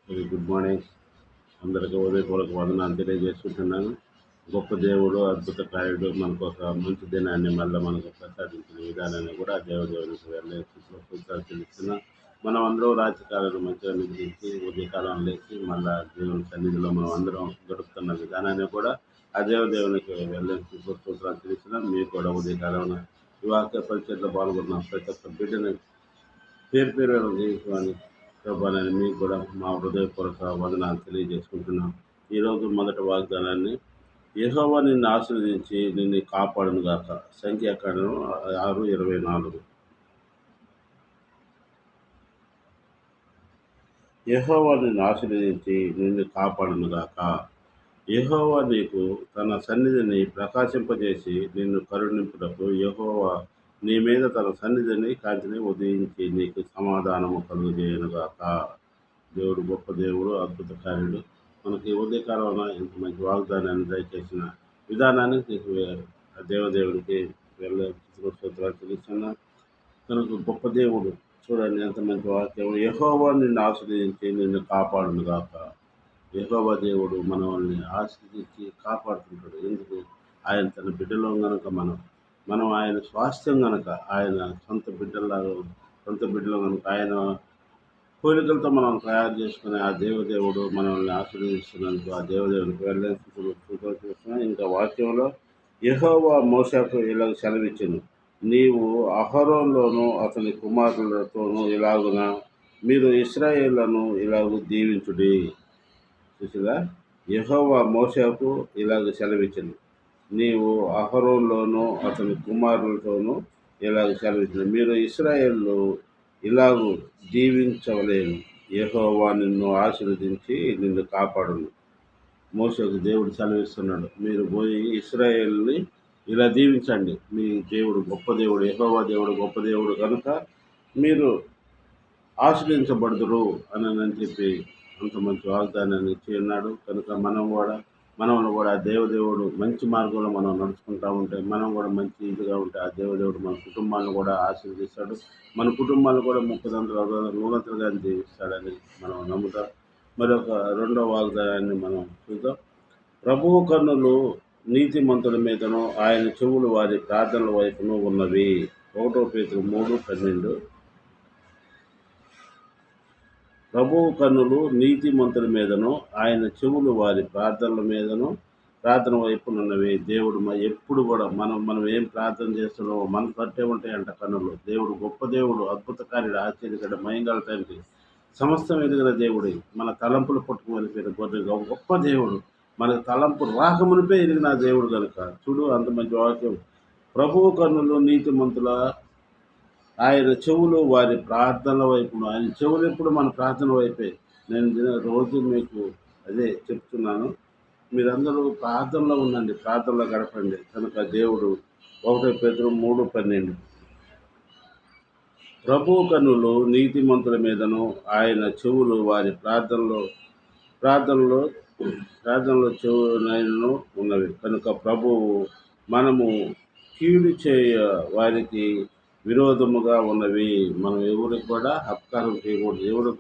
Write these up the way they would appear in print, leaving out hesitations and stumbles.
Very good morning. అందరికీ ఉదయపూర్వక వందనాలు తెలియజేసుకుంటున్నాను. గొప్ప దేవుడు, అద్భుత కార్యుడు మనకు ఒక మంచి దినాన్ని మళ్ళీ మనకు ప్రసాదించిన విధానాన్ని కూడా దేవదేవునికి వెళ్ళే సూత్రాలు తెలుస్తున్నాం. మనం అందరం రాత్రికాలను మంచిగా నిద్రించి ఉదయకాలం లేచి మళ్ళా దేవుని సన్నిధిలో మనం అందరం గడుపుతున్న విధానాన్ని కూడా ఆ దేవదేవునికి వెళ్ళే సూత్రాలు తెలుస్తున్నాం. మీరు కూడా ఉదయకాలం ఈ వాక్య పరిచయంలో పాల్గొన్న ప్రతి ఒక్క బిడ్డని పేరు పేరు జయించమని ప్రభాని మీకు కూడా మా హృదయపూర్వక వందనాలు తెలియజేసుకుంటున్నాం. ఈరోజు మొదటి వాగ్దానాన్ని, యెహోవా నిన్ను ఆశీర్వదించి నిన్ను కాపాడును గాక. సంఖ్యాకాండం 6:24. యెహోవా నిన్ను ఆశీర్వదించి నిన్ను కాపాడును గాక. యెహోవా నీకు తన సన్నిధిని ప్రకాశింపజేసి నిన్ను కరుణింపుటకు యెహోవా నీ మీద తన సన్నిధిని కాంతిని ఉదయించి నీకు సమాధానము కలుగజేయనుగాక. దేవుడు గొప్ప దేవుడు, అద్భుత కార్యుడు. మనకి ఉదయకాలం ఇంత మంచి వాగ్దానాన్ని దయచేసిన విధానాన్ని నీకు దేవదేవుడికి వెళ్ళే స్తోత్రాలు తెలుస్తున్నా. కనుక గొప్ప దేవుడు, చూడండి ఎంత మంచి వాక్యం. యెహోవా నిన్ను ఆశీర్వదించి నిన్ను కాపాడును గాక. యెహోవా దేవుడు మనల్ని ఆశీర్వదించి కాపాడుతుంటాడు. ఎందుకు? ఆయన తన బిడ్డలో గనక మనం ఆయన స్వాస్థ్యం గనక, ఆయన సొంత బిడ్డలో కనుక ఆయన కోరికలతో మనం తయారు చేసుకునే ఆ దేవదేవుడు మనల్ని ఆశీర్వదిస్తున్నందుకు ఆ దేవదేవుడికి వెళ్ళని చూస్తున్నాం. ఇంకా వాక్యంలో యెహోవా మోషేకు ఇలాగ సెలవిచ్చెను, నీవు అహరోనులోను అతని కుమారులతోనూ ఇలాగున మీరు ఇశ్రాయేలును ఇలాగ దీవించుడి. చూసిరా, యెహోవా మోషేకు ఇలాగ సెలవిచ్చెను, నీవు అహరోనులోను అతని కుమారులతోనూ ఇలాగ సెలవిచ్చెను, మీరు ఇశ్రాయేలు ఇలాగూ దీవించవలేను. యెహోవా నిన్ను ఆశీర్వదించి నిన్ను కాపాడును. మోషేకు దేవుడు సెలవిస్తున్నాడు, మీరు పోయి ఇశ్రాయేలుని ఇలా దీవించండి. మీ దేవుడు గొప్ప దేవుడు, యెహోవా దేవుడు గొప్ప దేవుడు కనుక మీరు ఆశీర్వదించబడుదురు అని చెప్పి అంత మంచి వాగ్దానాన్ని ఇచ్చి ఉన్నాడు. కనుక మనల్ని కూడా ఆ దేవదేవుడు మంచి మార్గంలో మనం నడుచుకుంటూ ఉంటే, మనం కూడా మంచి ఇదిగా ఉంటే ఆ దేవదేవుడు మన కుటుంబాలను కూడా ఆశీర్వదిస్తాడు. మన కుటుంబాలను కూడా 30 దీవిస్తాడని మనం నమ్ముతాం. మరొక రెండో వాగ్దానాన్ని మనం చూద్దాం. ప్రభువు కన్నులు నీతిమంతుల మీదను ఆయన చెవులు వారి ప్రార్థనల వైపును ఉన్నవి. 1 పేతురు 3:12. ప్రభువు కన్నులు నీతిమంతుల మీదను ఆయన చెవులు వారి ప్రార్థన వైపునున్నవి. దేవుడు ఎప్పుడు కూడా మనం ఏం ప్రార్థన చేస్తున్నామో మన పట్టే ఉంటాయంట కన్నులు. దేవుడు గొప్ప దేవుడు, అద్భుత కార్యుడు, ఆశ్చర్యకరుడు, మహింగల తండ్రి, సమస్తం ఎదిగిన దేవుడి, మన తలంపులు పట్టుకుని గొప్ప దేవుడు, మనకు తలంపు రాకమునిపే ఎదిగిన దేవుడు కనుక చూడు అంత మంచి వాక్యం. ప్రభువు కన్నులు నీతిమంతుల ఆయన చెవులు వారి ప్రార్థనల వైపును. ఆయన చెవులు ఎప్పుడు మన ప్రార్థన వైపే. నేను రోజు మీకు అదే చెప్తున్నాను, మీరందరూ ప్రార్థనలో ఉండండి, ప్రార్థనలో గడపండి. కనుక దేవుడు 1 పేతురు 3:12. ప్రభువు కన్నులు నీతిమంతుల మీదను ఆయన చెవులు వారి ప్రార్థనలో చెవులైనను ఉన్నవి. కనుక ప్రభువు మనము కీడు చేయ వారికి విరోధముగా ఉన్నవి. మనం ఎవరికి కూడా అపకారం చేయకూడదు. ఎవరికి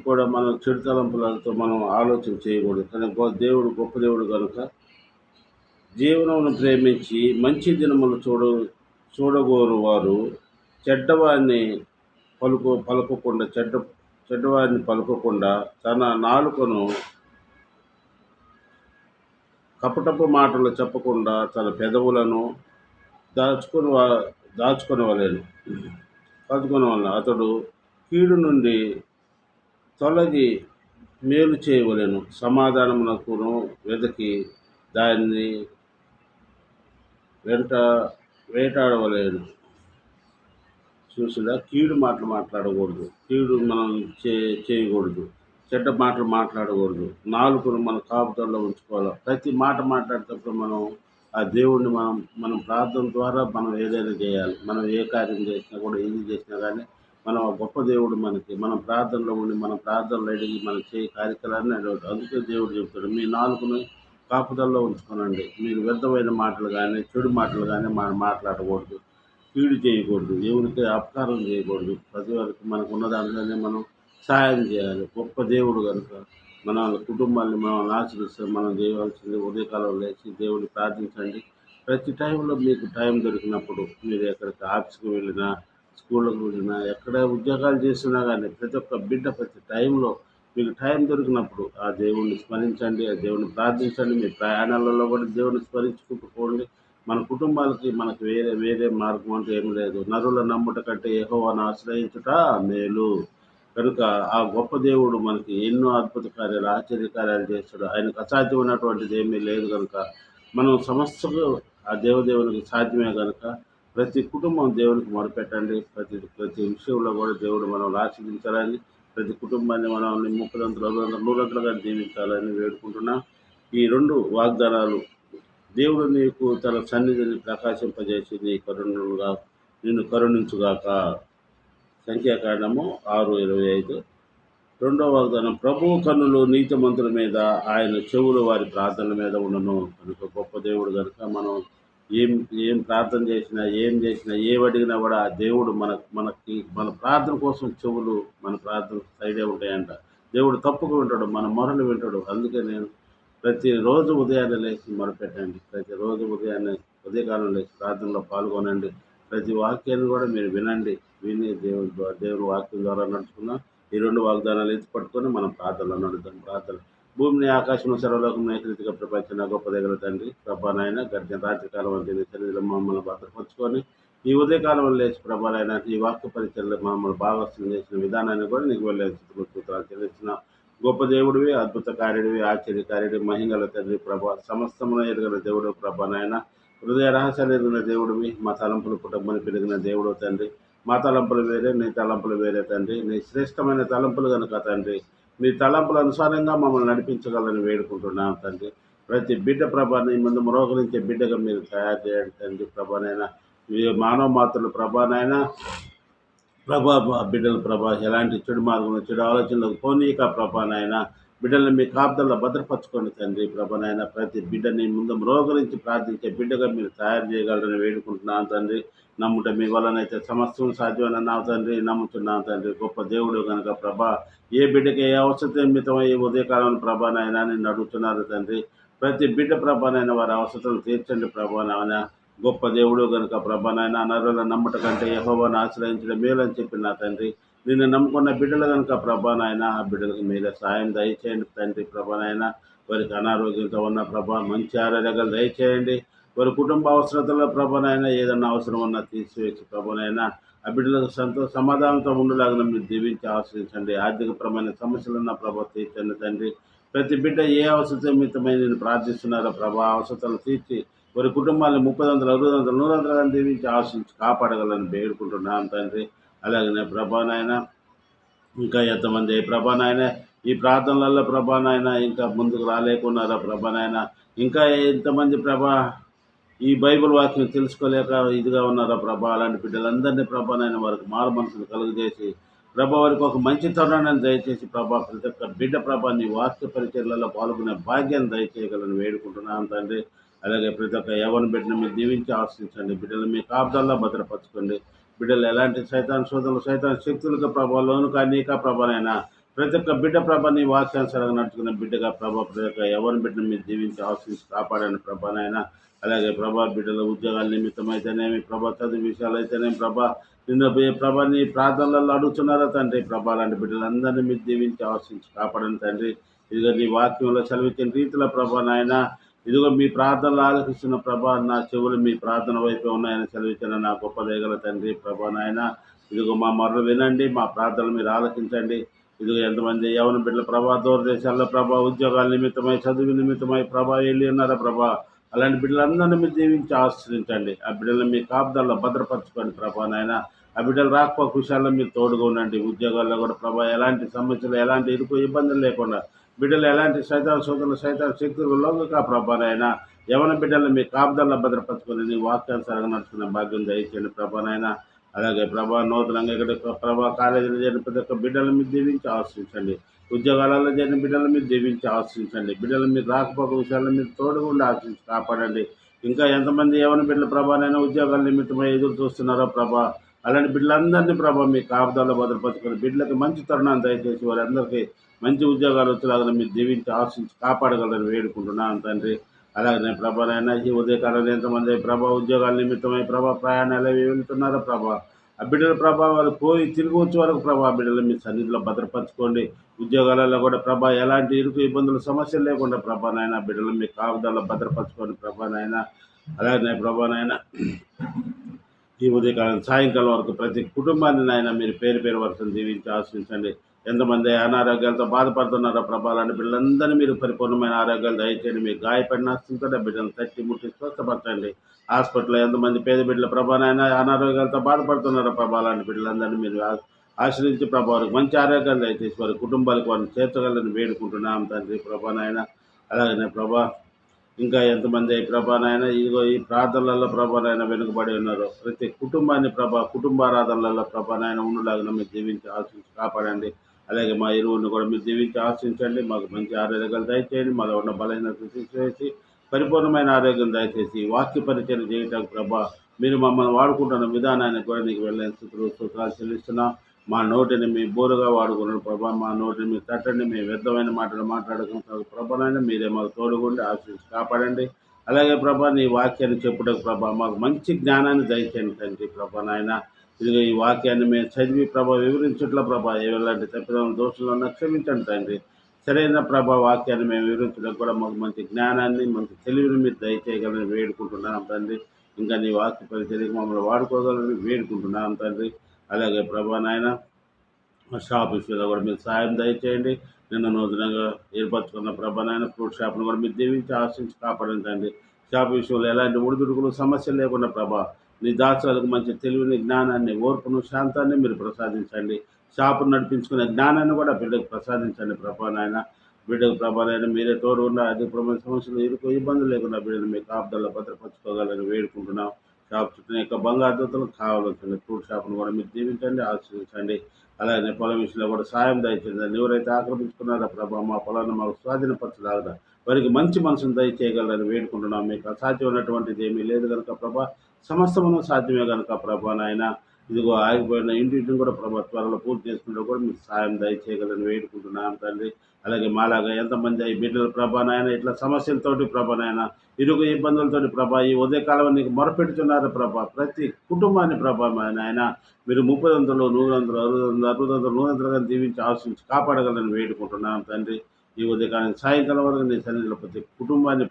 కూడా మనం చెడు తలంపులతో మనం ఆలోచన చేయకూడదు. కనుక దేవుడు గొప్ప దేవుడు కనుక జీవనమును ప్రేమించి మంచి దినములు చూడగోరు వారు చెడ్డవారిని పలుకోకుండా తన నాలుకను కపటపు మాటలు చెప్పకుండా తన పెదవులను దాచుకొనవలెను. అతడు కీడు నుండి తొలగి మేలు చేయవలెను. సమాధానమునకును వెదకి దాన్ని వేటాడవలేను. చూసినా, కీడు మాటలు మాట్లాడకూడదు, కీడు మనం చేయకూడదు, చెడ్డ మాటలు మాట్లాడకూడదు. నాలుకను మన కాపుదల్లో ఉంచుకోవాలి. ప్రతి మాట మాట్లాడేటప్పుడు మనం ఆ దేవుడిని మనం ప్రార్థన ద్వారా మనం ఏదైనా చేయాలి. మనం ఏ కార్యం చేసినా కూడా, ఏది చేసినా కానీ మనం గొప్ప దేవుడు మనం ప్రార్థనలో ఉండి మన ప్రార్థనలు అడిగి మనం చేయ కార్యక్రమాన్ని అడగదు. అందుకే దేవుడు చెప్తాడు, మీ నాలుకను కాపుదల్లో ఉంచుకోనండి. మీరు వ్యర్థమైన మాటలు కానీ చెడు మాటలు కానీ మనం మాట్లాడకూడదు, కీడు చేయకూడదు, ఎవరికి అపకారం చేయకూడదు. ప్రతి వరకు మనకు ఉన్న దాంట్లోనే మనం సహాయం చేయాలి. గొప్ప దేవుడు కనుక మన కుటుంబాన్ని మనం ఆశ్రయిస్తే మనం చేయవలసింది ఉదయకాలం లేచి దేవుడిని ప్రార్థించండి. ప్రతి టైంలో మీకు టైం దొరికినప్పుడు మీరు ఎక్కడికి ఆఫీస్‌కి వెళ్ళినా, స్కూళ్ళకి వెళ్ళినా, ఎక్కడ ఉద్యోగాలు చేస్తున్నా గానీ ప్రతి ఒక్క బిడ్డ ప్రతి టైంలో మీకు టైం దొరికినప్పుడు ఆ దేవుడిని స్మరించండి. ఆ దేవుడిని ప్రార్థించండి. మీ ప్రయాణాలలో కూడా దేవుడిని స్మరించుకుంటూ పోండి. మన కుటుంబాలకి మనకు వేరే వేరే మార్గం అంటూ ఏమి లేదు. నరుల నమ్ముట కంటే యెహోవాను ఆశ్రయించుట మేలు. కనుక ఆ గొప్ప దేవుడు మనకి ఎన్నో అద్భుత కార్యాలు, ఆశ్చర్య కార్యాలు చేస్తాడు. ఆయనకు అసాధ్యమైనటువంటిది ఏమీ లేదు గనుక, మనం సమస్తము ఆ దేవదేవునికి సాధ్యమే గనుక, ప్రతి కుటుంబం దేవునికి మొరపెట్టండి. ప్రతి ప్రతి విషయంలో కూడా దేవుడు మనల్ని ఆశీర్వదించాలని, ప్రతి కుటుంబాన్ని మనల్ని 30 60 100 దీవించాలని వేడుకుంటున్నాం. ఈ 2 వాగ్దానాలు దేవుడు నీకు తన సన్నిధిని ప్రకాశింపజేసి నిన్ను కరుణించుగాక. సంఖ్యాకాండము 6:25. రెండవ వాగ్దానం, ప్రభువు కన్నులు నీతిమంతుల మీద, ఆయన చెవులు వారి ప్రార్థనల మీద ఉండను. కనుక గొప్ప దేవుడు కనుక మనం ఏం ఏం ప్రార్థన చేసినా, ఏం చేసినా, ఏం అడిగినా కూడా ఆ దేవుడు మనకి మన ప్రార్థన కోసం చెవులు మన ప్రార్థన సైడే ఉంటాయంట. దేవుడు తప్పుగా వింటాడు, మన మొరలు వింటాడు. అందుకే నేను ప్రతిరోజు ఉదయాన్నే లేచి మొరపెట్టండి. ప్రతిరోజు ఉదయకాలం లేచి ప్రార్థనలో పాల్గొనండి. ప్రతి వాక్యాన్ని కూడా మీరు వినండి. విని దేవుని వాక్యం ద్వారా నడుచుకుందాం. ఈ 2 వాగ్దానాలు ఎత్తి పట్టుకొని మనం ప్రార్థనలో నడుద్దాం. ప్రార్థన. భూమిని ఆకాశం సర్వలోకం ఏకరీతిగా ప్రపంచం గొప్ప దగ్గర తండ్రి ప్రభా నాయన గడిచిన రాత్రికాలం వంటి నీ సన్నిధిలో మమ్మల్ని భద్రపరుచుకొని ఈ ఉదయకాలం లేచి ప్రభా నాయన ఈ వాక్య పరిచయలో మమ్మల్ని భాగస్వామ్యం చేసిన విధానాన్ని కూడా నీకు వెళ్ళే సూత్రాలు చెల్లిస్తున్నాం. గొప్ప దేవుడివి, అద్భుత కార్యుడివి, ఆశ్చర్యకార్యుడివి, మహింగల తండ్రి ప్రభా, సమస్తమున ఎరుగల దేవుడు ప్రభా నాయన, హృదయ రహస్యాలు ఎరిగిన దేవుడివి, మా తలంపులు పుట్టమని పెరిగిన దేవుడు తండ్రి. మా తలంపులు వేరే, నీ తలంపులు వేరే తండ్రి. నీ శ్రేష్టమైన తలంపులు కనుక తండ్రి, నీ తలంపుల అనుసారంగా మమ్మల్ని నడిపించగలని వేడుకుంటున్నాం తండ్రి. ప్రతి బిడ్డ ప్రభాని ముందు మరోకరించే బిడ్డగా మీరు తయారు చేయండి తండ్రి. ప్రభానైనా మానవ మాతృలు ప్రభానైనా ప్రభా బిడ్డల ప్రభా ఎలాంటి చెడు మార్గంలో చెడు ఆలోచనలకు పోనీక ప్రభానైనా బిడ్డలను మీ కాపుదల్లో భద్రపరచుకోండి తండ్రి. ప్రభానైనా ప్రతి బిడ్డని ముందు మ్రోగరించి ప్రార్థించే బిడ్డగా మీరు తయారు చేయగలరని వేడుకుంటున్నాను తండ్రి. నమ్ముట మీ వలనైతే సమస్తం సాధ్యమని నా తండ్రి నమ్ముతున్నాను తండ్రి. గొప్ప దేవుడు కనుక ప్రభా, ఏ బిడ్డకి ఏ అవసరం నిమిత్తమై ఈ ఉదయకాలం ప్రభానైనా నిన్ను అడుగుతున్నారు తండ్రి. ప్రతి బిడ్డ ప్రభానైనా వారి అవసరాలను తీర్చండి ప్రభానైనా. గొప్ప దేవుడు కనుక ప్రభానైనా నరుల నమ్మట కంటే యెహోవాను ఆశ్రయించడం మేలని చెప్పిన నా తండ్రి. నిన్ను నమ్ముకున్న బిడ్డలు కనుక ప్రభానైనా ఆ బిడ్డలకు మీరే సాయం దయచేయండి తండ్రి. ప్రభానైనా వారికి అనారోగ్యంతో ఉన్న ప్రభా మంచి ఆరోగ్యాలు దయచేయండి. వారి కుటుంబ అవసరతల్లో ప్రభానైనా ఏదన్నా అవసరం ఉన్నా తీసివేసి ప్రభానైనా ఆ బిడ్డలకు సమాధానంతో ఉండలాగా మీరు దీవించి ఆశ్రయించండి. ఆర్థికపరమైన సమస్యలున్న ప్రభావ తీర్చండి తండ్రి. ప్రతి బిడ్డ ఏ అవసరం నిమిత్తమై నేను ప్రార్థిస్తున్నారో ప్రభా అవసరాలు తీర్చి వారి కుటుంబాన్ని 30 60 100 దీవించి ఆశించి కాపాడగలని వేడుకుంటున్నాను తండ్రి. అలాగనే ప్రభానైనా ఇంకా ఎంతమంది ప్రభానైనా ఈ ప్రార్థనలలో ప్రభానైనా ఇంకా ముందుకు రాలేకున్నారా ప్రభానైనా, ఇంకా ఎంతమంది ప్రభా ఈ బైబిల్ వాక్యం తెలుసుకోలేక ఇదిగా ఉన్నారా ప్రభా, అలాంటి బిడ్డలందరినీ ప్రభానైనా వారికి మారు మనసును కలుగజేసి ప్రభా వారికి ఒక మంచి తరుణాన్ని దయచేసి ప్రభా ప్రతి ఒక్క బిడ్డ ప్రభా నీ వాక్య పరిచర్లలో పాల్గొనే భాగ్యాన్ని దయచేయగలని వేడుకుంటున్నాను తండ్రి. అలాగే ప్రతి ఒక్క యవన బిడ్డను మీరు దీవించి ఆశించండి. బిడ్డలు మీ కాపుదల్లో భద్రపరచుకోండి. బిడ్డలు ఎలాంటి సైతాన్ శోధనలు సైతాన్ శక్తులకు ప్రభావంలోను నీకా ప్రభానైనా ప్రతి ఒక్క బిడ్డ ప్రభా నీ వాక్యానుసారంగా నడుచుకున్న బిడ్డగా ప్రభా ప్రతి ఒక్క యవన బిడ్డను మీరు దీవించి ఆశించి కాపాడని ప్రభానైనా. అలాగే ప్రభా బిడ్డల ఉద్యోగాల నిమిత్తం అయితేనేమి ప్రభా చదువు విషయాలు అయితేనేమి ప్రభా నిన్న ప్రభా నీ ప్రార్థనలలో అడుగుతున్నారా తండ్రి. ప్రభా లాంటి బిడ్డలందరినీ మీరు దీవించి ఆశించి కాపాడని తండ్రి. ఇదిగో నీ వాక్యంలో చదివించిన రీతిలో ప్రభా నాయన ఇదిగో మీ ప్రార్థనలు ఆలకిస్తున్న ప్రభా నా చెవులు మీ ప్రార్థన వైపే ఉన్నాయని చదివించిన నా గొప్ప దయగల తండ్రి. ప్రభా నాయన ఇదిగో మా మొర్రలు వినండి, మా ప్రార్థనలు మీరు ఆలకించండి. ఇదిగో ఎంతమంది యవన బిడ్డల ప్రభా దూరదేశాల్లో ప్రభా ఉద్యోగాల నిమిత్తమై చదువు నిమిత్తమై ప్రభా వెళ్ళి ఉన్నారా ప్రభా, అలాంటి బిడ్డలందరినీ మీరు దీవించి ఆశ్రయించండి. ఆ బిడ్డలను మీ కాపుదల్లో భద్రపరచుకోండి ప్రభా నాయన. ఆ బిడ్డలు రాకపోక విషయాల్లో మీరు తోడుగా ఉండండి. ఉద్యోగాల్లో కూడా ప్రభా ఎలాంటి సమస్యలు ఎలాంటి ఇరుకు ఇబ్బందులు లేకుండా బిడ్డలు ఎలాంటి సైతాన్ శోధనలు సైతాన్ శక్తులు లోగా ప్రభానైనా యవన బిడ్డలను మీ కాపుదల్లో భద్రపరచుకొని నీ వాక్యానుసారంగా నడుచుకునే భాగ్యం దయచేయండి ప్రభానైనా. అలాగే ప్రభా నూతనంగా ఇక్కడ ప్రభా కాలేజీలో చేరిన ప్రతి ఒక్క బిడ్డలను మీరు దీవించి ఆశ్రయించండి. ఉద్యోగాలలో చేరిన బిడ్డలు మీరు దీవించి ఆశ్రయించండి. బిడ్డలు మీరు రాకపోక విషయాల్లో మీరు తోడుగా ఉండి ఆశ్రయించి కాపాడండి. ఇంకా ఎంతమంది యవన బిడ్డల ప్రభానైనా ఉద్యోగాల నిమిత్తమై ఎదురు చూస్తున్నారో ప్రభా అలాంటి బిడ్డలందరినీ ప్రభా మీ కాపుదలలో భద్రపరుచుకొని బిడ్డలకి మంచి తరుణాన్ని దయచేసి వారందరికీ మంచి ఉద్యోగాలు వచ్చేలాగా మీరు దీవించి ఆశించి కాపాడగలని వేడుకుంటున్నాను తండ్రి. అలాగనే ప్రభానైనా ఈ ఉదయకాలంలో ఎంతమంది ప్రభా ఉద్యోగాల నిమిత్తమై ప్రభా ప్రయాణాలు అవి వెళ్తున్నారో ప్రభా ఆ బిడ్డల ప్రభా వాళ్ళు పోయి తిరిగి వచ్చే వరకు ప్రభా బిడ్డలు మీ సన్నిధిలో భద్రపరచుకోండి. ఉద్యోగాలలో కూడా ప్రభా ఎలాంటి ఇరుకు ఇబ్బందులు సమస్యలు లేకుండా ప్రభానైనా బిడ్డలు మీ కాపుదలలో భద్రపరచుకోండి ప్రభానైనా. అలాగనే ప్రభానైనా ఈ ఉదయకాలం సాయంకాలం వరకు ప్రతి కుటుంబాన్ని నాయన మీరు పేరు పేరు వరుసను దీవించి ఆశించండి. ఎంతమంది అనారోగ్యాలతో బాధపడుతున్నారో ప్రభా అలాంటి బిడ్డలందరినీ మీరు పరిపూర్ణమైన ఆరోగ్యాలు దయచేయండి. మీ గాయపడిన స్థితితో బిడ్డలను తట్టి ముట్టి స్వస్థపరచండి. హాస్పిటల్లో ఎంతమంది పేద బిడ్డల ప్రభానైనా అనారోగ్యాలతో బాధపడుతున్నారో ప్రభా అలాంటి బిడ్డలందరినీ మీరు ఆశ్రయించి ప్రభా వారికి మంచి ఆరోగ్యాలు దయచేసి వారి కుటుంబాలకు వారిని చేర్చగలని వేడుకుంటున్నాం తండ్రి ప్రభానైనా. అలాగనే ప్రభా ఇంకా ఎంతమంది ప్రభానైనా ఇదిగో ఈ ప్రార్థనలలో ప్రభానైనా వెనుకబడి ఉన్నారు ప్రతి కుటుంబాన్ని కుటుంబారాధనలలో ప్రభానైనా ఉండులాగా మీరు దీవించి ఆశించి కాపాడండి. అలాగే మా ఇరువురిని కూడా మీరు దీవించి ఆశించండి. మాకు మంచి ఆరోగ్యాలు దయచేయండి. మాలో ఉన్న బలహీనత తీసివేసి పరిపూర్ణమైన ఆరోగ్యం దయచేసి వాక్య పరిచయం చేయడానికి మీరు మమ్మల్ని వాడుకుంటున్న విధానాన్ని కూడా నీకు వెళ్ళని స్తుతులు చెల్లిస్తున్నాం. మా నోటిని మీ బోరుగా వాడుకున్నాడు ప్రభా. మా నోటిని మీరు తట్టండి. మీ వ్యర్థమైన మాటలు మాట్లాడుకుంటున్నారు ప్రభానైనా మీరే మాకు తోడుగుండి ఆశీర్వదించి కాపాడండి. అలాగే ప్రభా నీ వాక్యాన్ని చెప్పుటకు ప్రభా మాకు మంచి జ్ఞానాన్ని దయచేయండి తండ్రి ప్రభానైనా. ఇదిగో ఈ వాక్యాన్ని మేము చదివి ప్రభా వివరించట్లో ప్రభా ఎలాంటి తప్పిదం దోషులను క్షమించండి తండ్రి. సరైన ప్రభా వాక్యాన్ని మేము వివరించడం కూడా మాకు మంచి జ్ఞానాన్ని మంచి తెలివిని మీరు దయచేయగలని వేడుకుంటున్నాం తండ్రి. ఇంకా నీ వాక్య పరిచర్యకు మమ్మల్ని వాడుకోగలని వేడుకుంటున్నాం తండ్రి. అలాగే ప్రభా నాయన షాప్ విషయంలో కూడా మీరు సాయం దయచేయండి. నిన్న నూతనంగా ఏర్పరచుకున్న ప్రభా నాయన ఫ్రూట్ షాప్ను కూడా మీరు దీవించి ఆశించి కాపాడండి. షాప్ విషయంలో ఎలాంటి ఒడిదుడుకులు సమస్యలు లేకుండా ప్రభా నీ దాసాలకు మంచి తెలివిని జ్ఞానాన్ని ఓర్పును శాంతాన్ని మీరు ప్రసాదించండి. షాపును నడిపించుకునే జ్ఞానాన్ని కూడా బిడ్డకు ప్రసాదించండి ప్రభా నాయన. బిడ్డకు ప్రభా నాయన మీరే తోడు ఉన్న అధికమైన సమస్యలు ఇరుకు ఇబ్బందులు లేకుండా బిడ్డను మీ కాపుదల్లో భద్రపరచుకోగలని వేడుకుంటున్నాం. షాప్ చుట్టూ యొక్క బంగారు దూతలు కావాల్సింది ఫ్రూట్ షాప్ను కూడా మీరు దీవించండి ఆశీర్వదించండి. అలాగే పొలం విషయంలో కూడా సాయం దయచేయండి. ఎవరైతే ఆక్రమించుకున్నారో ప్రభా మా పొలాన్ని మాకు స్వాధీనపరచలాగా వారికి మంచి మనసును దయచేయగలరని వేడుకుంటున్నాం. మీకు అసాధ్యమైనటువంటిది ఏమీ లేదు కనుక ప్రభా సమస్తమును సాధ్యమే కనుక ప్రభా నాయన. ఇదిగో ఆగిపోయిన ఇంటిని కూడా ప్రభా త్వరలో పూర్తి చేసుకుంటూ కూడా మీకు సాయం దయచేయగలని వేడుకుంటున్నాం తండ్రి. అలాగే మాలాగా ఎంతమంది ఈ బిడ్డల ప్రభానైనా ఇట్లా సమస్యలతోటి ప్రభానైనా ఇరుగు ఇబ్బందులతోటి ప్రభా ఈ ఉదయకాలం నీకు మొరపెడుతున్నారు ప్రభా ప్రతి కుటుంబాన్ని ప్రభా నాయన మీరు 30 వందలు 100 వందలు 60 వందలు 100 వందలుగా దీవించి ఆశించి కాపాడగలని వేడుకుంటున్నాం తండ్రి. ఈ ఉదయకాలం సాయంకాలం వరకు నీ సన్నిధిలో ప్రతి కుటుంబాన్ని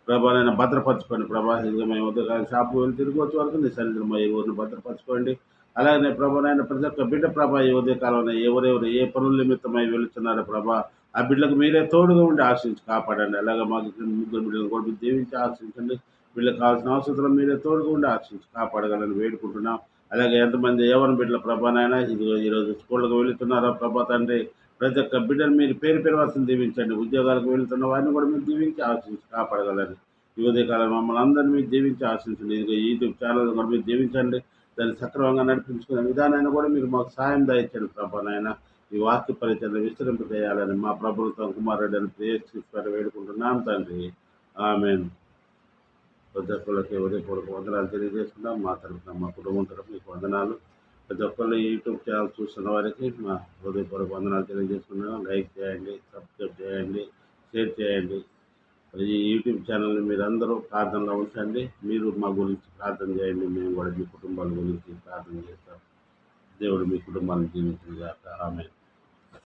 ప్రభానైనా భద్రపరచుకోండి ప్రభా. ఇదిగో మేము ఉదయకాలం షాపు వెళ్ళి తిరిగి వచ్చే వరకు నీ సన్నిధిలో మా ఊరిని భద్రపరచుకోండి. అలాగనే ప్రభానైనా ప్రతి ఒక్క బిడ్డ ప్రభా ఈ ఉదయకాలంలో ఎవరెవరు ఏ పనుల నిమిత్తమై వెళుతున్నారో ప్రభా ఆ బిడ్డలకు మీరే తోడుగా ఉండి ఆశించి కాపాడండి. అలాగే మాకు ముగ్గురు బిడ్డలను కూడా మీరు దీవించి ఆశించండి. వీళ్ళకి కావాల్సిన అవసరం మీరే తోడుగా ఉండి ఆశించి కాపాడగలని వేడుకుంటున్నాం. అలాగే ఎంతమంది యవ్వన బిడ్డల ప్రభానైనా ఇదిగో ఈరోజు స్కూళ్ళకు వెళుతున్నారో ప్రభా తండ్రి ప్రతి ఒక్క బిడ్డను మీరు పేరు పేరు వరుసను దీవించండి. ఉద్యోగాలకు వెళుతున్న వారిని కూడా మీరు దీవించి ఆశించి కాపాడగలని ఈ ఉదయకాలం మమ్మల్ని అందరినీ మీరు దీవించి ఆశించండి. ఇదిగో యూట్యూబ్ ఛానల్ కూడా మీరు దీవించండి. దాన్ని సక్రమంగా నడిపించుకునే విధానాన్ని కూడా మీరు మాకు సాయం దయచండి ప్రభానైనా. ఈ వాక్య పరిచయం విస్తరింపజేయాలని మా ప్రభుత్వం కుమారుడు అని ప్రేక్షిస్తారు వేడుకుంటున్నాం తండ్రి. ఆమెన్. ప్రతి ఒక్కరికి ఉదయపూర్వక వందనాలు తెలియజేస్తున్నాం. మా తరఫున మా కుటుంబం తరఫున మీకు వందనాలు. ప్రతి ఒక్కళ్ళు యూట్యూబ్ ఛానల్ చూస్తున్న వారికి మా హృదయపూర్వక వందనాలు తెలియజేస్తున్నాం. లైక్ చేయండి, సబ్స్క్రైబ్ చేయండి, షేర్ చేయండి. ఈ యూట్యూబ్ ఛానల్ని మీరు అందరూ ప్రార్థనలో ఉంచండి. మీరు మా గురించి ప్రార్థన చేయండి. మేము కూడా మీ కుటుంబాల గురించి ప్రార్థన చేస్తాం. దేవుడు మీ కుటుంబాలను జీవించిన గాక. ఆమేన్.